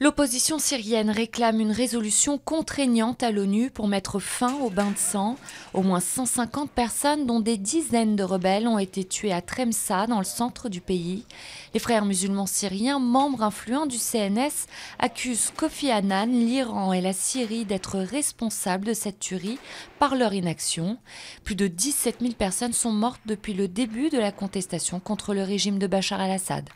L'opposition syrienne réclame une résolution contraignante à l'ONU pour mettre fin au bain de sang. Au moins 150 personnes, dont des dizaines de rebelles, ont été tuées à Tremsa, dans le centre du pays. Les frères musulmans syriens, membres influents du CNS, accusent Kofi Annan, l'Iran et la Syrie d'être responsables de cette tuerie par leur inaction. Plus de 17 000 personnes sont mortes depuis le début de la contestation contre le régime de Bachar el-Assad.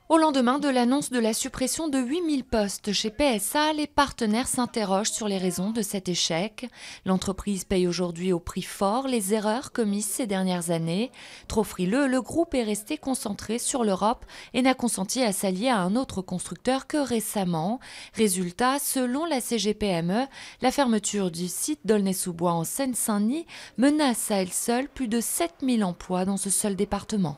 Au lendemain de l'annonce de la suppression de 8000 postes chez PSA, les partenaires s'interrogent sur les raisons de cet échec. L'entreprise paye aujourd'hui au prix fort les erreurs commises ces dernières années. Trop frileux, le groupe est resté concentré sur l'Europe et n'a consenti à s'allier à un autre constructeur que récemment. Résultat, selon la CGPME, la fermeture du site d'Aulnay-sous-Bois en Seine-Saint-Denis menace à elle seule plus de 7000 emplois dans ce seul département.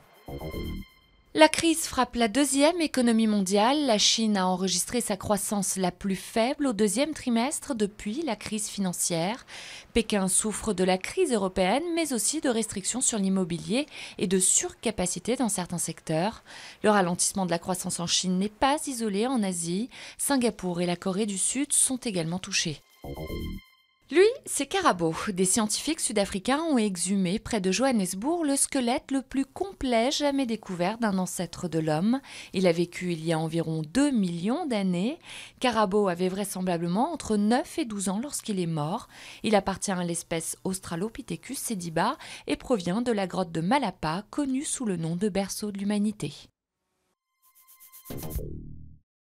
La crise frappe la deuxième économie mondiale. La Chine a enregistré sa croissance la plus faible au deuxième trimestre depuis la crise financière. Pékin souffre de la crise européenne, mais aussi de restrictions sur l'immobilier et de surcapacité dans certains secteurs. Le ralentissement de la croissance en Chine n'est pas isolé en Asie. Singapour et la Corée du Sud sont également touchés. Lui, c'est Karabo. Des scientifiques sud-africains ont exhumé près de Johannesburg le squelette le plus complet jamais découvert d'un ancêtre de l'homme. Il a vécu il y a environ 2 millions d'années. Karabo avait vraisemblablement entre 9 et 12 ans lorsqu'il est mort. Il appartient à l'espèce Australopithecus sediba et provient de la grotte de Malapa, connue sous le nom de berceau de l'humanité.